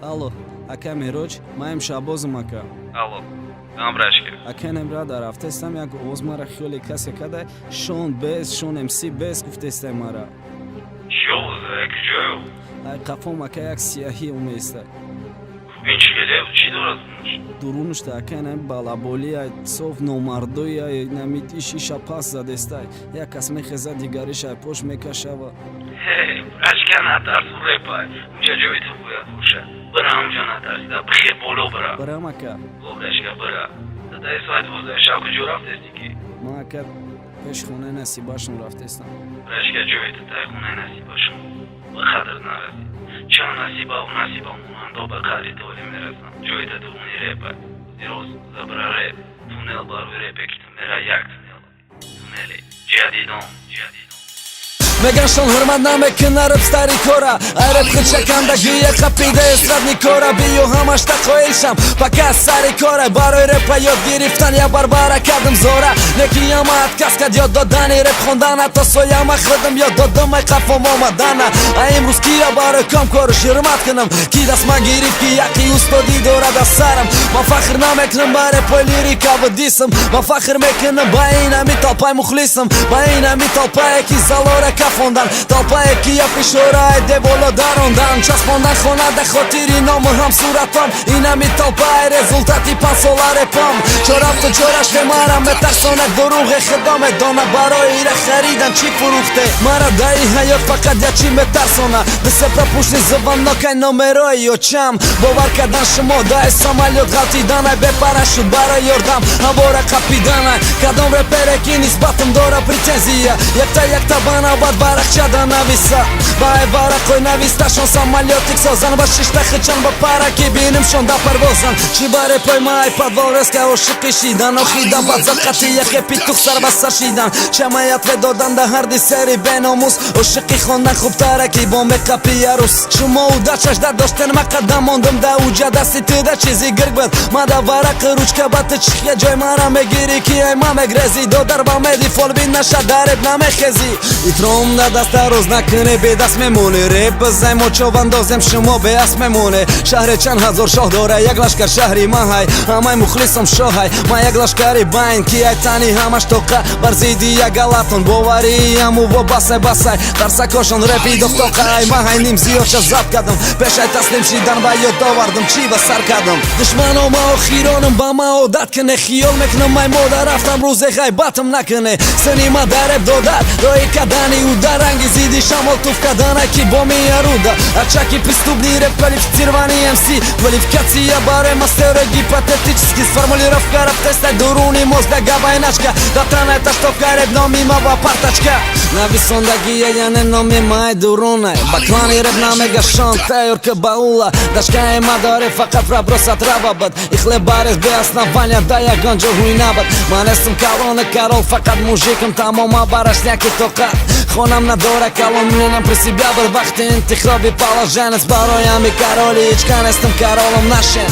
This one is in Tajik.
Алло, ака Мероҷ, маем Шаҳбозум ака. Алло, Амрашка. Аканем брада рафтестам як овоз мара хиёли касе кадай Шон Бес, Шон МС Бес гуфтестай мара. Шоуза, куҷоё? Ай қафом ака як сияҳӣ уместа. Ин чӣ гелев, чӣ дорад муш? Дурунушта ака инам балаболи ай соф номардои ай намит иша пас задестай. Як кас мехезад дигариш ай пош мекашава. Ҳей, Рашка натарс урепай. Унҷа ҷои ту бояд боша. Бира унҷа натарс, да бихел боло бира. Барам ака. О, Рашка, бира. Дадаи соат 12 шаб куҷо рафтести ки? Ман ака пеш хонаи насибашон рафтестам. Рашка, ҷои ту тай хонаи насибашон. Ба қадр нарази. Чанд насиба у насиба монандо ба қадри долӣ мерасанд. Ҷои ту дуни репай. Зироз забра реп. Тунел барои репе ки ту мера як тунел. Тунели ҷадидон. Меган шон ҳурмат намекунад реп стари кора. Ай реп хичакандаги як қапида эстрадни кора. Биё ҳамаш тақоилшам пака сари кора. Барои репа ёд гирифтан я барбара кардам зора. Леки яма отказ кад ёд додани реп хондана. То сояма худам ёд додам ай қафом омадана. Ай имрӯз кия барои кам кору ҳурмат кунам. Ки даст ман гирифт ки яқи устодӣ дорад аз сарам. Ман фахр намекунам ба репои лирика ва дисам. Ман фахр мекунам ба ин ҳами толпаи мухлисам. Ба ин ҳами толпае ки залора кафондан. Толпае ки я пишораи деволо дарондан. Часпондан хонада хотири ному ҳам суратам. Ин ҳами толпаи резултати 5 сола репам. Чорафту чораште мара метарсонад дурӯғе хидоме дона. Барои ира харидан чӣ фурӯхте мара даи ҳаёт фақат ячӣ метарсона. Дисепра пушти зубаннокай номерои ёчам. Бовар кардан шумо даи самолёт ғалтиданай. Бепарашуд барои ёрдам ҳавора қапиданай. Кадом репере ки нисбатам дора претензия. Якта банабад барахчада нависа. Ба ай варақои нависташон самолётик созан. Ба шишта хичан ба параки бинимшон да парвозан. Чӣ ба репои май падвореска ошиқи шидан. Охида бадзад қати яке питух сар ба сар шидан. Шамаят ве додан да ҳарди сери беномус. Ошиқи хондан хубтара ки бо мекапи ярус. Шумо удачашда доштен ма қадам мондам да уҷа дасти тида чизи гирг бад. Ма да варақи ручка бати чихя ҷой мара мегири ки ай ма мегрези. Додар ба меди фолбин наша дареб намехези. Итром да даста роз накуне бедаст мемоне. Реп бизай мо човандозем шумо беаст мемоне. Шаҳре чанд ҳазор шоҳ дора як лашкар шаҳри маҳай. Ҳамаи мухлисам шоҳай ма як лашкари байн. Ки ай тани ҳамаш тоқа бар зидди як галатон. Бовари ҳаму во басай тарсакошон репи дофтоқа. Ай маҳай ним зиёдша забт кардам. Пешай таслим шидан ба ёд овардам чӣ ба сар кардам. душмано ма охиронам ба ма одат куне. хиёл мекунам май модар рафтам рӯзе ғайбатам накуне. сани ма дареб додад рои кадани уда. ранги зидди шамол туф каданай ки бо меяруда. арчаки преступный реп квалифицирований МС. квалификация барои мастера гипотетически. сформулировка рафтестай дуруни мозда гавайначка. датанай таштовка реп номи ма ба партачка. нависондаги яне номи май дурунай. ба клани реп намега шон тайёрка баула. дашкаи ма доре фақат рабросат рабабад. ихле барес бе основания да ягон ҷо ҳуй набад. ман естам калони карол фақат мужикам тамома барашняки тоқат. хонам надора калон менам при себя был вақти интихоби положенец. барои ҳами кароли ҳеч кан естам каролам нашен.